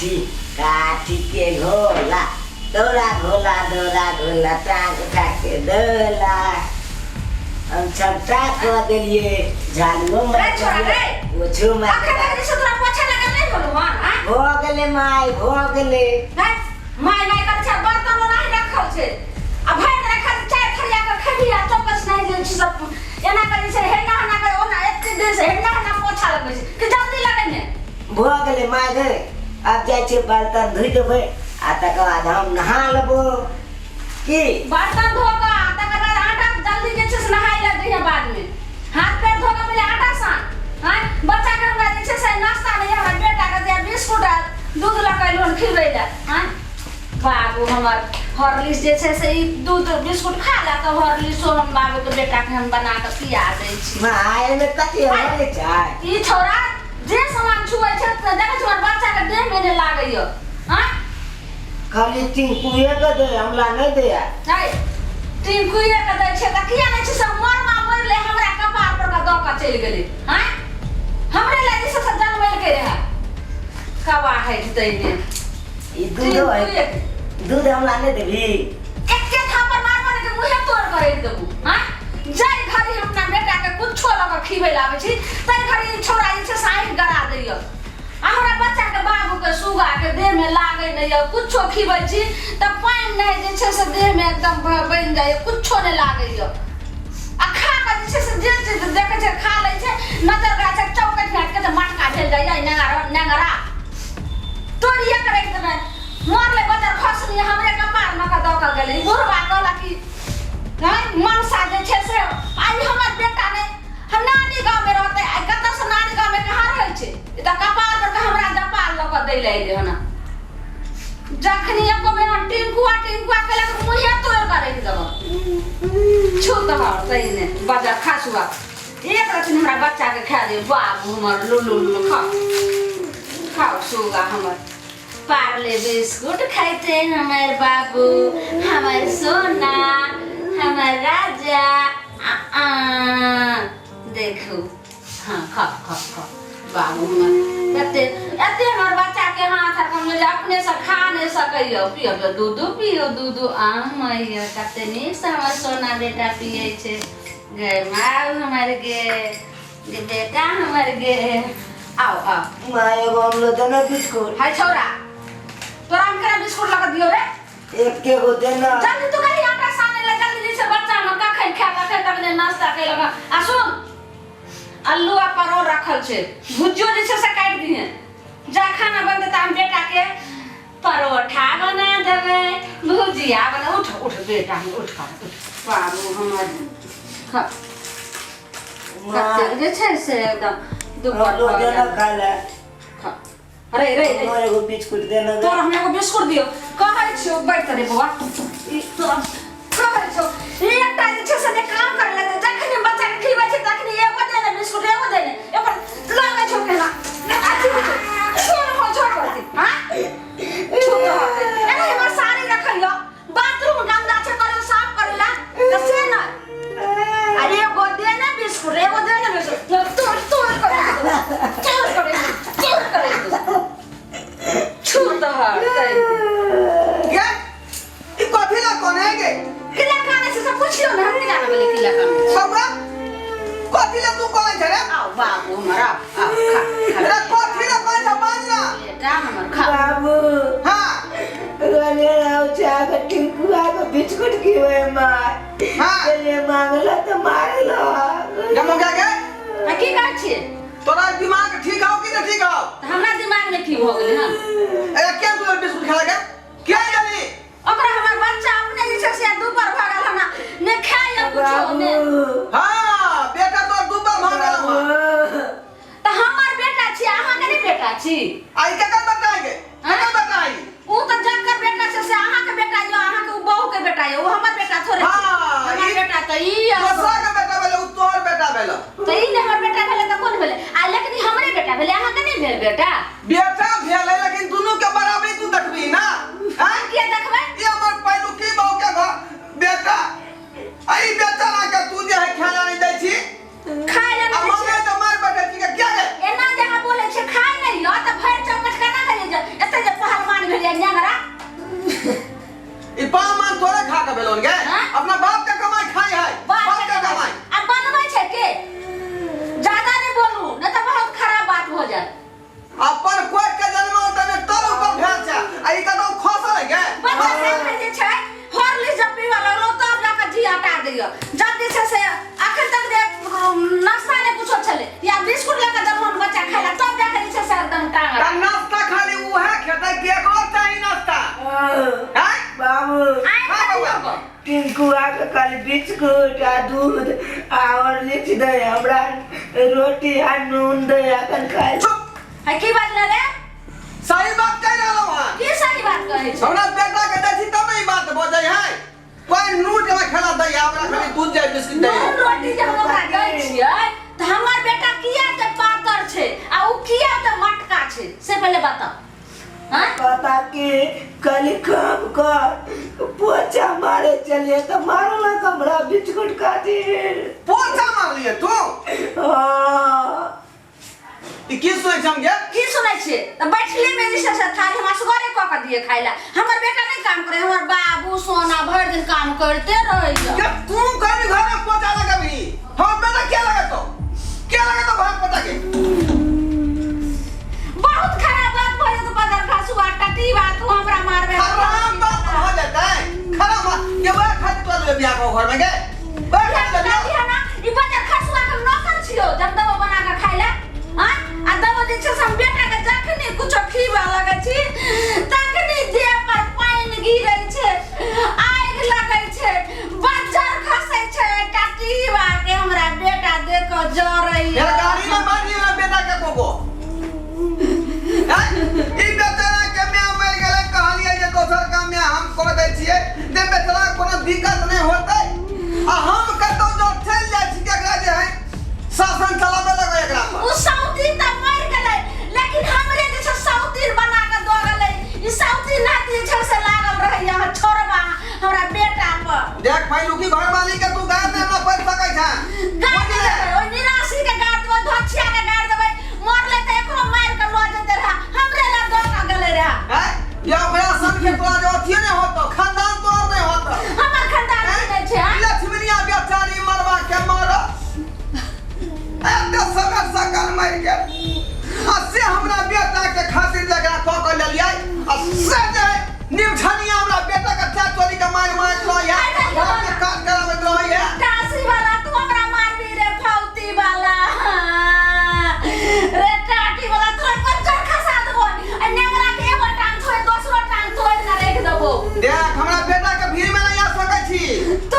काठी के घोला डोला घोला टांग उठा के डोला हम सबटा को दिलिए झालू में पूछू में हो गेले माय हो गेले माय कर छ बर्तन नहीं रखल छे आ भाई रखल चाय खरिया के खबिया चौकस नहीं जे सब एना करी से हेना ना करे ओना एते देर से हेना ना पोछा लगे छे कि जल्दी लगे ने हो गेले माय गे अब जाय छे बर्तन धोइ देबै आ तकर बाद हम नहा लेबो की बर्तन धो के तकर बाद आटा जल्दी जे छे से नहाई ले दिया बाद में हाथ पैर धो के पहले आटा सान हां बच्चा के हमरा जे छे से नाश्ता में हमरा बेटा के दिया बिस्कुट दूध लगा लोन खिबै ले हां बाबू हमर हॉर्लिक्स जे छे से दूध बिस्कुट खा ला त हॉर्लिक्स हम बाबू के बेटा के हम बना के पिया दै छी माय में कथि होय छै ई छोरा जे सामान छुए छै त देखे छ बच्चा के देह में ने लागैयो हां खाली टिंकुए के दे हमला नहीं दे है टिंकुए के दे छै त किया नै छै सब मरमा मर ले हमरा कपार पर का दौका चल गेलै हां हमरे लागी से जनमैल के रहा कवा है तइने ई दूध हमला नहीं देबी एके थापर मार मार के मुहे तोड़ करे देबू हां जाय घरी अपना बेटा के कुछो लगा खिबै लावे छी तै घरी छोरा जे छै साइड गरा दैयो हमरा बच्चा के बाबू के सुगा के देह में लागे नै य कुछो खिबै छी त पानी नै जे छै से देह में एकदम बन जाय कुछो नै लागे य आ खा के जे छै से जे देखे छै खा लै छै नजर गा छै चौकट फाट के मटका भेल जाय नंगरा तोड़िए करे के मोर ले बच्चा खसनी हमरे कपार में का दौका गेलै बुढ़वा कहला कि हां मनसा जे छै से आई हमर बेटा नै हम नानी गांव में रहते आई कत से नानी गांव में कहां रहै छै ई त कपार पर के हमरा जपाल ल के दै ले हना जखनी एको में हम टिंकुआ केला के मुहे तोड़ करे के दब छूत ह तइने बाजा खासुआ एक रति हमरा बच्चा के खा दे बाबू हमर लुलु खाओ सुगा हमर पार्ले बिस्कुट खाइते हमर बाबू हमर सोना हमर राजा देखो हाँ खा बाबू हमर एते हमर बच्चा के हाथ हम ले अपने से खा नहीं सकइयो पियो दूध पियो दूध आ मैया कते नीक से हमर सोना बेटा पिए छे गे माँ हमर गे बेटा हमर गे आओ माय एगो हमलो देना बिस्कुट हाय छोरा तोरा हम केना बिस्कुट लगा दियो रे एक के गो देना जल्दी तू कहीं आटा साने ले जल्दी से बच्चा में का खाई खा तक ने नाश्ता के लगा आ सुन आलू आ परोर रखल छे भुजियो जे से काट दिए जा खाना बनते त हम बेटा के परोठा बना देबे भुजिया बना उठ बेटा उठ बाबू हमर खा जे छे से एकदम दुपहर देना खा ले खा अरे मोर एगो बिस्कुट देना तोरा हम एगो बिस्कुट दियो कहै छियो बैठ रे बौआ ई तोरा कहै छियो एकटा जे छै से काम कर ले जखन बच्चा के खिबै छै तखन एगो दे ने बिस्कुट एगो दे ने एगो लागे छौ केना आती हो छोड़ करती हां छोड़ अरे हमर साड़ी रखियो बाथरूम गंदा छै करे साफ करेला त से न अरे एगो दे ने बिस्कुट एगो दे ने बिस्कुट तोड़ करे छूता है क्या ई कथि ला कोन है गे किला खाने से सब पूछियो ना हम जाना बोले किला खाने सबरा कथि ला तू कोन है रे आओ बाबू हमारा आओ खा रे कथि ला कोन है बाजना बेटा हमर खा बाबू हां रोने आओ चाक टिंकुआ को बिस्कुट की वे मार हां ले मांगला तो मारलो जमो क्या गे की कहै छी तोरा दिमाग ठीक हो कि न ठीक हो हमरा दिमाग में ठीक हो गेलै हां ए क्या तू बिस्कुट खा लगा क्या जानी ओकरा हमर बच्चा अपने जे छै से दुपर भागल हना ने खाय कुछो ने हां बेटा तो दुपर भागल त हमर बेटा छी अहाँ के नहीं बेटा छी आई केकर बताएंगे केकर बताई उ त जकर बेटा छै से अहाँ के बेटा यो अहाँ के बहू के बेटा यो हमर बेटा थोड़े छै हमर बेटा त ई दूसरा के बेटा भेले उ तोहर बेटा भेले त ई हमर बेटा भेले त कोन भेले आ लेकिन हमरे बेटा भेले अहाँ के नहीं भेल बेटा बेटा भेले लेकिन दोनों के बराबरी तू देखबी ना हां के देखबै ये हमर पैलू की बहू के घर बेटा आई बेटा ना के तू जे है खाना नहीं दै छी खाय ले अब मम्मी तो मार बेटा छी के क्या है एना जहां बोले छै खाय नहीं लो त भर चौकट केना करिए जे एते जे लोन के हाँ? अपना बाप का कमाई खाई है बाप का कमाई अब बनबै छै के ज्यादा नहीं बोलू नहीं तो बहुत खराब बात हो जाए अपन कोई के जन्म होता ने तब ऊपर भेल छै आई का तो खसल है के बच्चा सब जे छै हॉर्लिक्स जब पीवा लगलो तब जाके जी हटा दियो जब जे छै से अखन तक जे नाश्ता ने कुछो छले या बिस्कुट लेके जब हम बच्चा खाइला तब जाके जे छै से एकदम टांग का नाश्ता खाली उहे खेतै के को चाही नाश्ता हैं बाबू आई बाबू टिंकुआ के कल बिस्कुट आ दूध आ हॉर्लिक्स दे हमरा रोटी आ नून दे अखन खाइ चुप है की बात रे सही बात कह रहलो हां की सही बात कहै छै हमरा बेटा के दै तब ई बात बजै है कोई नूट में खेला दै हमरा खाली दूध जाय बिस्कुट दे नून रोटी जे हम ओकरा दै छियै त हमर बेटा किया त पातर छै आ उ किया त मटका छै से पहले बता हां पता कि कल काम कर पोछा मारे चलिए तो मारला हमरा बिस्कुट खातिर पोछा मार लिए तू हाँ ई की सुनै छम गे की सुनै छियै त बैठले में जे से थाली हम असगरे क के दिए खाइला हमर बेटा नहीं काम करे हमर बाबू सोना भर दिन काम करते रहैया ये तू कभी घर में पोछा लगाबी हम बेटा क्या लगा तो घर पोछा के बहुत खराब बात भइल तो बदर खासुआ टटी बात तू हमरा मारबे खराब बात हो जाता है खराब ये वो खाली तो ले बियाह को घर में गे वो खाली ले बियाह ना ई बदर खासुआ के नौकर छियो जब दवा बना के खाइला हां आ दवा जे छै हम बेटा के जखनी कुछो खीबा लगै छी तखनी देह पर पानी गिरै छै आग लगै छै बज्जर खसै छै टटी के हमरा बेटा देख के जरैया यार गाड़ी में मारी ना बेटा के कोको ई बेचारा के मैं मर गेले कहानी है जे दोसर काम में हम को दै छियै जे बेचारा कोनो दिक्कत नहीं होतै आ हम कतौ जो चल जाय छी केकरा जे है शासन चलावे लगे एकरा पर उ सौती त मर गेलै लेकिन हमरे जे छै सौती बना के दो गेलै ई सौती नाती छै से लागल रहैया छोरबा हमरा बेटा पर देख भाई की घर वाली के तू गाय में न पड़ सकै छै गाड़ देबै ओ निराशी के गाड़ देबै धोछिया के गाड़ देबै मरले त एकरो मार के लो जेते रहा हमरे ला दो के गेलै रहा हैं या ऑपरेशन के तोरा जो अथिए नहीं होतो खानदान तोर नहीं होतो हमर खानदान नहीं छै लक्ष्मीनिया बेचारी मरवा के मर एते समय सकल मर गेल आ से हमरा बेटा के खातिर जकरा क के लेलियै आ से जे निमछनिया हमरा बेटा के चार चोरी के मार लो या घर के काज करावे लो या टासी वाला तू हमरा मारबी रे फौती वाला रे टाटी वाला तोर बच्चा खसा देबो आ नेगरा के एगो टांग छोड़ दोसरो टांग तोड़ के रख देबो देख हमरा बेटा के भीड़ में नहीं आ सकै छी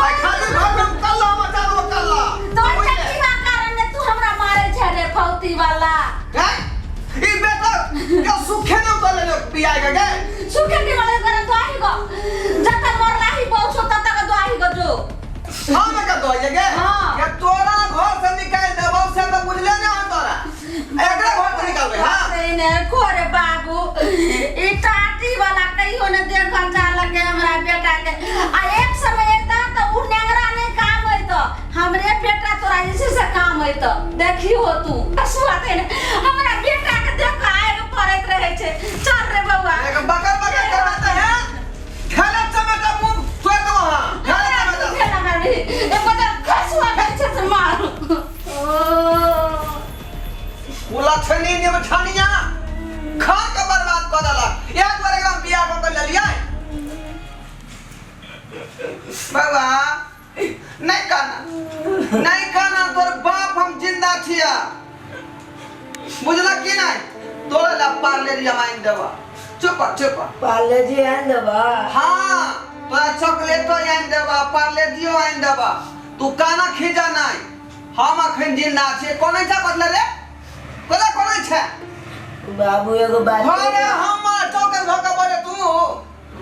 आ खाली घर में कल्ला मचा दो कल्ला तोर चकीवा कारण ने तू हमरा मारे छै रे फौती वाला हैं ई बेटा के सुखे न तो ले पियाई के सुखे के वाले करे तो आही गो जब तक मोर लाही पहुंचो तब तक तो आही गो जो हम का दो ये हाँ। ये तोरा घर से निकाल देबो से तो बुझले ना हम तोरा एकरा घर से निकालबे हां ने कोरे बाबू ई टाटी वाला कहियो ने देख जा लगे हमरा बेटा के आ एक समय एता त उ नेगरा नहीं काम होई तो हमरे बेटा तोरा इसी से काम होई तो देखियो तू हसुआते ने हमरा बेटा के देख आए पड़त रहे छै चल रे बउआ एक बकर करवाते हैं खाना टमाटर मुंह तोड़ दो हां खाना टमाटर खेला मारी ए बड़ा हसुआ के छै से मार बोला छनी ने मठानिया खा के बर्बाद कर देला एक बार एकरा बियाह कर के ले लिया बाबा नहीं काना तोर बाप हम जिंदा छिया बुझला कि नहीं तोरा ला पार्ले रिया माइन देबा चुप पाले जी आन देबा हां तोरा चॉकलेट आइन देबा पार्ले दियो आइन देबा तू काना खिजा नहीं हम अखन जिंदा छिए कोन छै बदले रे कोन छै बाबू एगो बात अरे हम चौके धोके बोले तू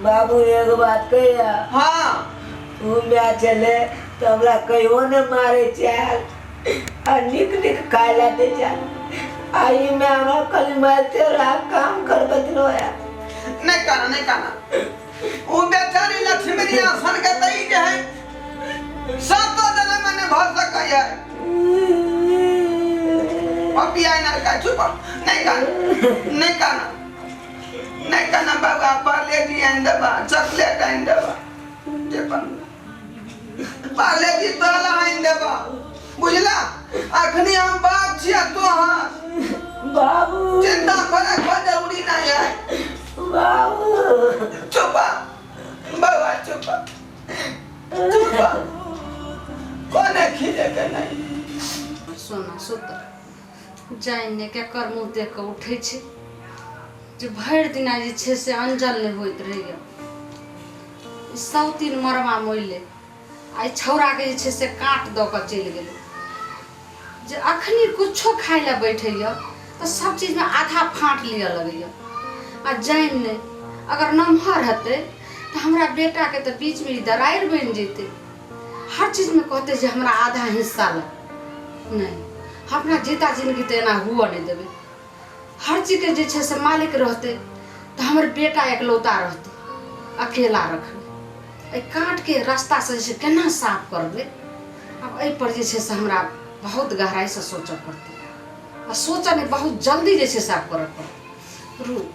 बाबू एगो बात कहिया हां तू म्या चले तो हमरा कहियो ने मारे चाल आ निक खाइला दे चाल आई में हमरा कल मारते रहा काम कर बदलोया नहीं काना ओ बेचारी लक्ष्मीनिया सन के तई जे है सातो जन्म में भर सकै है पपिया ना का चुप नहीं काना बाबा पार्ले दी आइन देबा चॉकलेट आइन देबा जे पन पार्ले जी तोला आइन देबा बुझला अखनी हम बाप छिया तोहार बाबू चिंता करे कोई जरूरी नहीं है बाबू चुपा बाबा चुपा चुपा कोने खिले के नहीं सोना सुत जाइने के कर मुँह देख के उठे छे जे भरि दिना जे छे से अंजल नहीं होइत रहैया सब तीन मरवा मोइले आई छौरा के जे छे से काट द के चलि गेलै जे अखनी कुछो खाइ ला बैठैया तो सब चीज में आधा फाँट लिया लगैया आ जाइन ने अगर नमहर हते तो हमरा बेटा के तो बीच में दरार बन जेते हर चीज में कहते जे हमरा आधा हिस्सा ला नहीं अपना जीता जिंदगी तो एना हुआ नहीं देवे हर चीज के जे छे से मालिक रहते तो हमर बेटा एकलौता रहते अकेला रखने काट के रास्ता से जे केना साफ करबे अब एहि पर जे छे से हमरा बहुत गहराई से सोचऽ पड़ते आ सोचा नहीं बहुत जल्दी जे छे साफ करऽ पड़ते रुक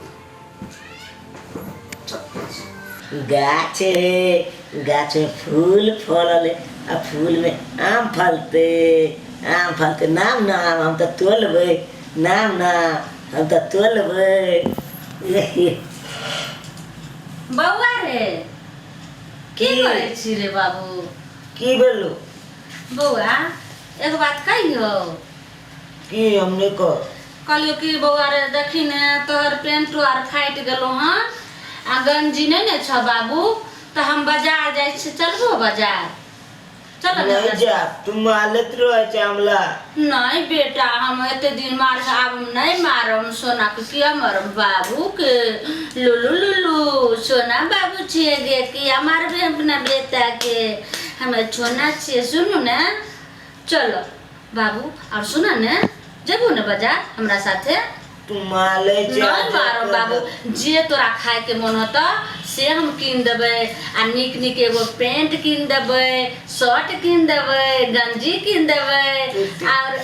गाछ रे गाछ में फूल फलल आ फूल में आम फलते नाम नाम हम तो तोलबै नाम हम तो तोलबै बौआ रे की करे छी रे बाबू की बोलू बौआ एक बात कहियो की हमने को कहलियो कि बौआ रे देखी ने तोहर पेंट आर फाटि गेलो हँ आ गंजी नहीं ने छ बाबू तो हम बाजार जाय छी चलबो बाजार चल नहीं जा तुम मालत रहो चामला नहीं बेटा हम एते दिन मार आब नहीं मारम सोना के किया मारम बाबू के लुलु लुलु सोना बाबू छिए गे कि हमार भी अपना बेटा के हमें छोना छिए सुनु ने चलो बाबू और सुना ने जबो ने बाजार हमरा साथे तुम माले जा नहीं मारो बाबू जे तोरा खाए के मन होता से हम कीन देबै आ निक निक एगो पेंट कीन देबै शर्ट कीन देबै गंजी कीन देबै और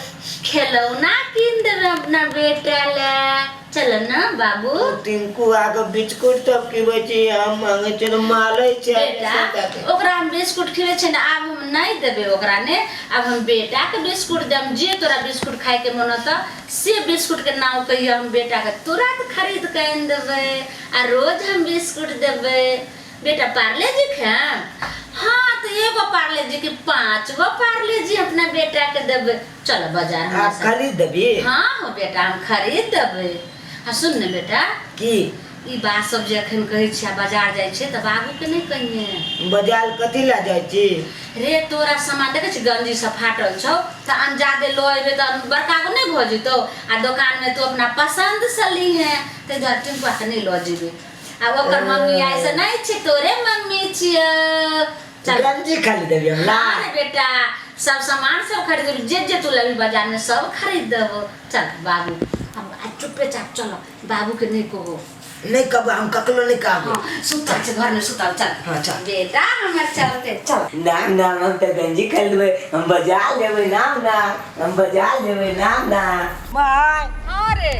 खिलौना कीन देबै अपना बेटा ले चल ना बाबू टिंकू आगे बिस्कुट तब की बची हम मांगे चलो माले छ बेटा ओकरा हम बिस्कुट खिले छै ना अब हम नहीं देबै ओकरा ने अब हम बेटा के बिस्कुट देम जे तोरा बिस्कुट खाए के मन होता से बिस्कुट के नाम कहियो हम बेटा के तुरंत खरीद के आन देबै आ रोज हम बिस्कुट देबै बेटा पार्ले जी खाएम हाँ तो एगो पार्ले जी के 5 गो पार्ले जी अपना बेटा के देबै चलो बाजार में आप खरीद देबी हाँ हो बेटा हम खरीद देबै हाँ सुन ने बेटा की ई बात सब जे अखन कहै छियै बाजार जाइ छै त बाबू के नहीं कहिए बाजार कथी ला जाइ छी रे तोरा सामान देखे छी गंजी से फाटल छौ त अंजादे लो एबे त बड़का को नहीं भ जइतो आ दुकान में तू अपना पसंद से ली है ते जा टिंकुआ के नहीं लो जेबे आ ओकर मम्मी ऐसे नहीं छी तोरे मम्मी छियै चल गंजी खरीद देबी हम ला हाँ रे बेटा सब सामान सब खरीद जे जे तू लेबी बाजार में सब खरीद देबो चल बाबू हम चुपे चाप चलो बाबू के नहीं कहो नहीं कब हम ककलो नहीं कहबो हाँ सुता छै घर में सुता चल हाँ चल बेटा हमर चलते चल नाम हम तो गंजी खरीदबै हम बाजार जेबै नाम हम बाजार जेबै नाम माय हाँ रे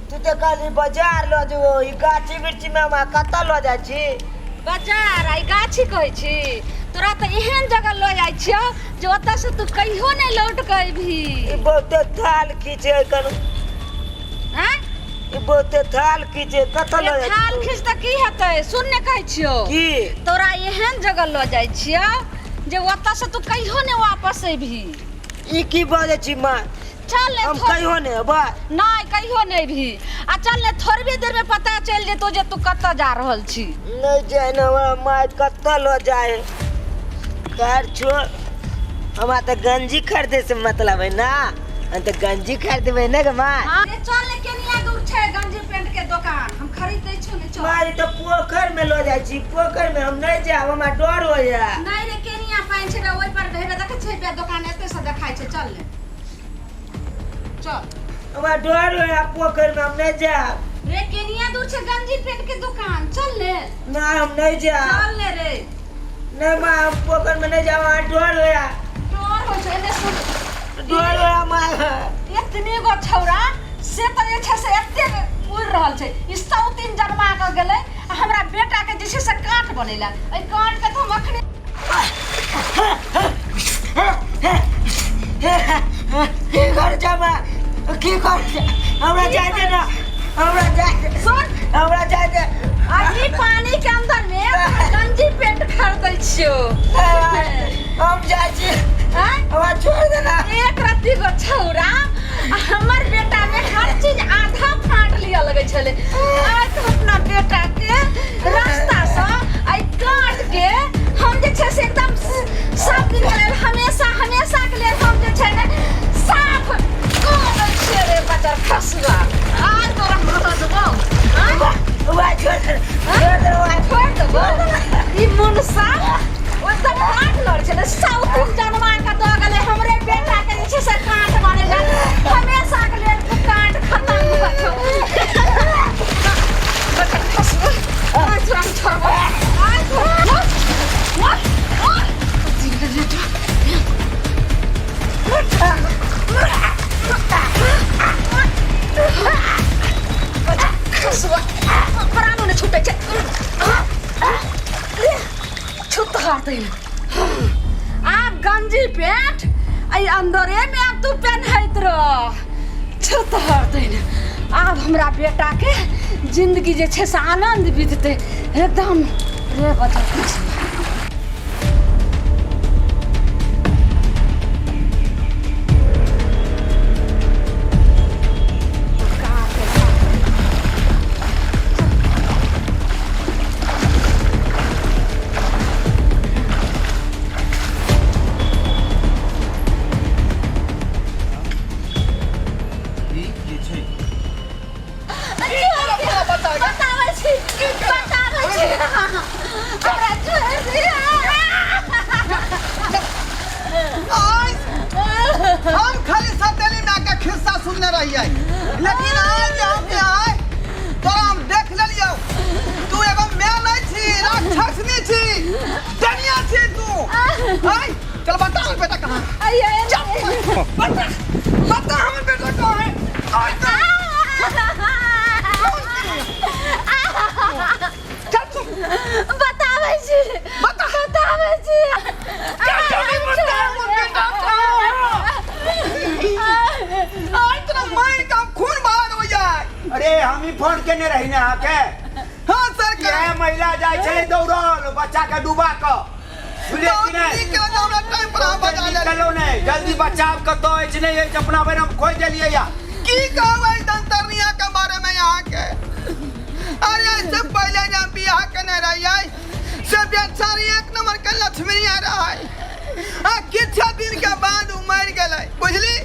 तू तो खाली बाजार लो जो ई गाछी बिरछी में हम कत्ता लो जाइ छी बाजार आई गाछी कहै छी तोरा तो एहन जगह लो जाइ छियो जे ओतऽ से तू कहियो नहीं लौट के भी ई बहुते थाल खींचे कर हैं ई बहुते थाल खींचे कत्ता लो जाइ थाल खींच त की हेतै सुन ने कहै छियो की तोरा एहन जगह लो जाइ छियो जे ओतऽ से तू कहियो नहीं वापस एभी ई की बाजे छी मां चल ले हम कहियो नहीं अबा नहीं कहियो नहीं भी आ चल ले थोड़ी देर में पता चल जेतो जे तू कत्ता जा रहल छी नहीं जाए ना हमारा माय कत्ता लो जाए कार छोड़ हमारा तो गंजी खरीदे से मतलब है ना हम तो गंजी खरीदबे ना गे मां हां ये चल ले केनिया दूर छै गंजी पेंट के दुकान हम खरीद दै छु ने चल मारी तो पोखर में लो जाइ छी पोखर में हम नहीं जाब हमरा डर हो जा नहीं रे केनिया पाइन छै ओइ पर भेबे देखे छै बे दुकान एते से देखाइ छै चल ले चल हमरा डर हो जा पोखर में हम नहीं जाब रे केनिया दूर छै गंजी पेंट के दुकान चल ले ना हम नहीं जाब चल ले रे नहीं मां हम पोखर में नहीं जाब हमरा डर हो जा डर हो छै ने सुन डर हो जा मां इतने गो छौरा से त जे छै से एते उड़ रहल छै ई सौतीन जन्मा के गेलै आ हमरा बेटा के जे छै से काट बनेला ए काट के तो हम अखने की कर जामा की कर हमरा जाए दे ना हमरा जाए सुन हमरा जाए दे अभी पानी के अंदर में गंजी पेट कर दै छियो हम जाए छी हमरा छोड़ देना एक रत्ती गो छौरा हमर बेटा में हर चीज आधा फाट लिया लगे छले आज तो अपना बेटा के रास्ता से आई काट के हम जे छै से एकदम साफ दिन के लेल हमेशा के लेल हम जे छै ने साफ कर दै छियै रे बच्चा खसुआ आज तोरा बता देबो हुआ छोड़ दे ई मुनसा ओ सब काट लड़ छले साउथ जनवा का दो गले हमरे बेटा के जे छै से काट मारे जा हमेशा के लेल काट खत्म कर छो बच्चा खसुआ आज तोरा छोड़बो आज खसुआ प्राणों ने छूटे छे छूट हारते आप गंजी पेंट आई अंदरे में अब तू पहनत रह छूट हारते अब हमरा बेटा के जिंदगी जे छे से आनंद बीतते एकदम रे बच्चा खसुआ हम खाली सतेली में के खिस्सा सुनने रहिए लेकिन आज हम के आए तो हम देख लेलियो तू एगो मैं नहीं छी राक्षसनी छी दुनिया छी तू हाय चल बता हमर बेटा कहां बता हमर बेटा कहां है बतावे छी अरे हम ही फोन केने रही ने आके हां सर के महिला जाय छै दौड़ल बच्चा के डूबा के बुझे कि नहीं हमरा टाइम पर हम बजा ले चलो नहीं जल्दी बचाव कतो है नहीं है अपना बेर हम खोज देलिए या की कहबै दंतरनिया के बारे में यहां के अरे से पहले जब बियाह करने रहिए से बेचारी एक नंबर के लक्ष्मी आ रहा है आ किछ दिन के बाद उ मर गेलै बुझली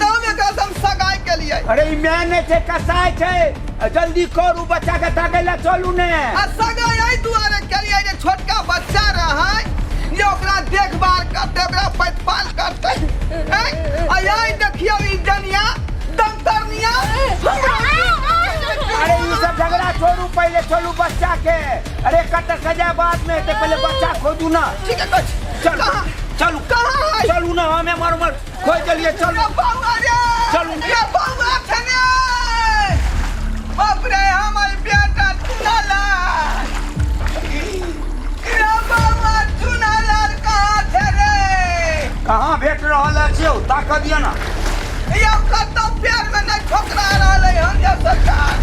तब में कसम सगाई के लिए अरे ई मैं ने छै कसाई छै जल्दी करू बच्चा के ताके ला चलू ने आ सगाई आई दुआरे के लिए जे छोटका बच्चा रहा ये ओकरा देखभाल करते ओकरा पटपाल करते आ आई देखियो ई जनिया दंतरनिया अरे ये सब झगड़ा छोड़ू पहले चलू बच्चा के अरे कट सजा बाद में ते पहले बच्चा खोजू ना ठीक है कुछ चलो चलू कहां है चलू ना हमें मर खोज चलिए चलो बाबा रे चलू ये बाबा थने बाप रे हमर बेटा चुनाला ये बाबा चुनाला कहां थे रे कहां भेट रहल छियो ताक दिया ना ये कतो प्यार में नहीं ठोकरा रहले हम जब सरकार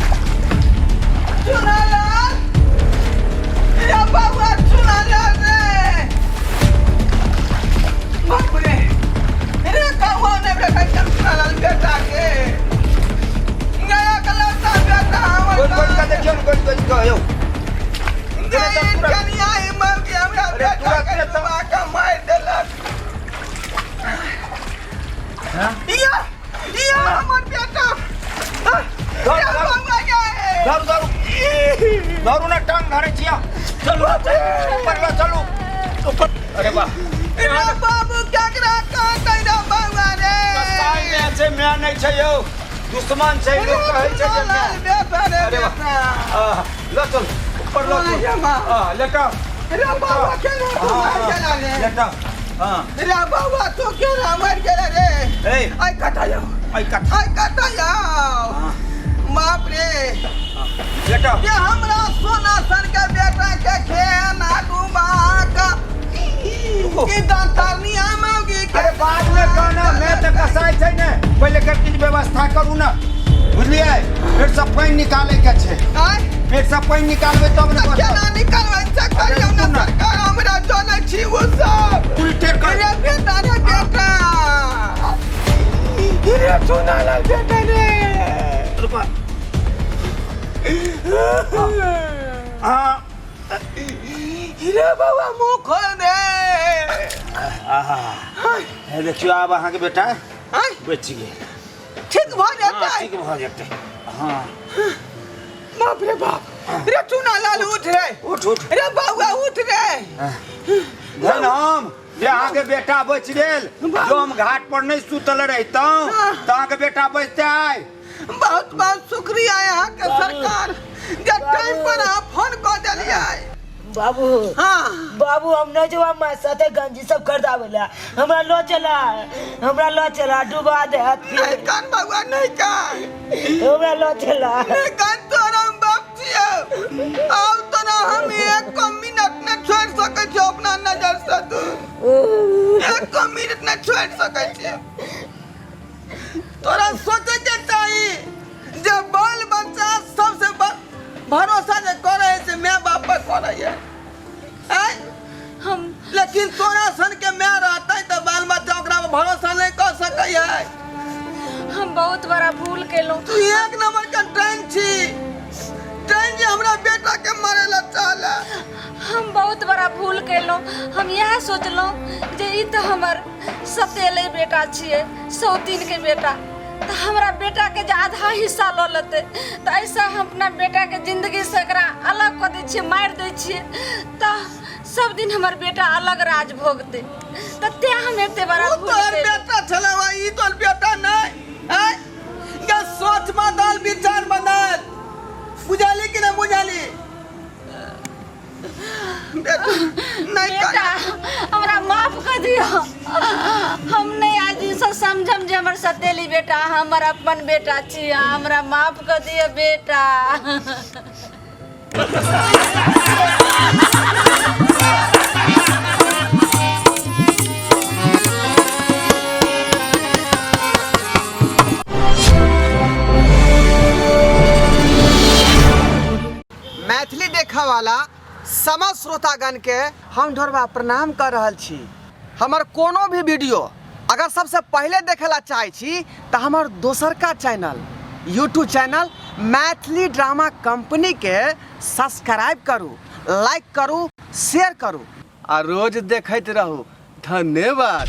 चुनाला ये बाबा चुनाला रे बाप रे रे कहां ने बेटा चुनाला बेटा के गया कलता बेटा हमर कोई का देखियो कोई कहियो कनिया मर के हमरा बेटा के दबा के मार देलक हां या हमर बेटा दारू ना टांग धरे छिया चलो ऊपर ला चलो ऊपर अरे वाह बाबू केकरा कहतै रे बाबा रे कसाई में छै मैं नहीं छै यो दुश्मन छै लोग कहै छै जे मैं बेटा रे अरे वाह बेटा ला चल ऊपर ला चल लेटा रे बाबा केना मर गेला रे लेटा हां रे बाबा तो केना मर गेला रे ए आई कटा जाओ आई कटा जाओ बाप रे लेटा ये हमरा सोना सन के बेटा के खेना डूबा का रुको की दांतारनी आम होगी अरे बाद में कहना मैं तो कसाई छै ने पहले कर किछ व्यवस्था करू ना बुझलिए फिर सब पानी निकाले के छै आय फिर सब पानी निकालबे तब ने केना निकालबै सरकार हमरा सरकार हमरा जानै छी वो सब उल्टे कर अरे बेटा रे बेटा रे सुना ला बेटा रे हां रे बाबा मुंह खोल दे आहा हे देखियो आब अहाँ के बेटा आय बच गेल ठीक भ जेतै ठीक भ जेतै हां बाप रे बाप रे चुना लाल उठ रे उठ उठ रे बाबा उठ रे धनम जे अहाँ के बेटा बच गेल जो हम घाट पर नहीं सुतल रहितौ त अहाँ के बेटा बचते आय बहुत बहुत शुक्रिया यहाँ के सरकार जे टाइम पर आप फोन कर दिलिए बाबू हाँ बाबू हम न जो हम साथे गंजी सब खरीदावेला हमरा लो चला डुबा दे नहीं कान बाबा नहीं कान हमरा लो चला नहीं कान तोरा बाप छियो अब तो ना हम एक मिनट न छोड़ सके छो अपना नजर से तू एक मिनट न छोड़ सके छो तोरा सोचे के चाहिए जब बाल बच्चा सबसे भरोसा जे करे से मैं बाप पर करे है हम लेकिन तोरा सन के मैं रहता तो बाल बच्चा ओकरा पर भरोसा नहीं कर सके है हम बहुत बड़ा भूल केलहुँ तू एक नंबर का ट्रेन छी ट्रेन जे हमरा बेटा के मारे ला चाहला हम बहुत बड़ा भूल केलहुँ हम यह सोचलहुँ जे ई तो हमर सतेले बेटा छियै सौतीन के बेटा तो हमारा बेटा के जो आधा हिस्सा लो लेते तो ऐसा हम अपना बेटा के जिंदगी से एकरा अलग कर दै छियै मारि दै छियै तो सब दिन हमार बेटा अलग राज भोगते तो ते हम एते बड़ा वो भूल तोर केलहुँ। बेटा छला भाई ई तोर बेटा नहीं है क्या सोच बदल विचार बदल बुझाली कि नहीं बुझाली बेटा नहीं बेटा हमरा माफ कर दियो हम नहीं आज से समझम जे हमर सतेली बेटा हमर अपन बेटा छी हमरा माफ कर दियो बेटा मैथिली देखा वाला समस्त श्रोतागण के हम ढोरबा प्रणाम कर रहल छी हमर कोनो भी वीडियो अगर सबसे पहले देखेला चाहे छी तो हमार दोसर का channel YouTube channel Maithili drama company के सब्सक्राइब करू लाइक करू शेयर करू और रोज देखते रहू धन्यवाद।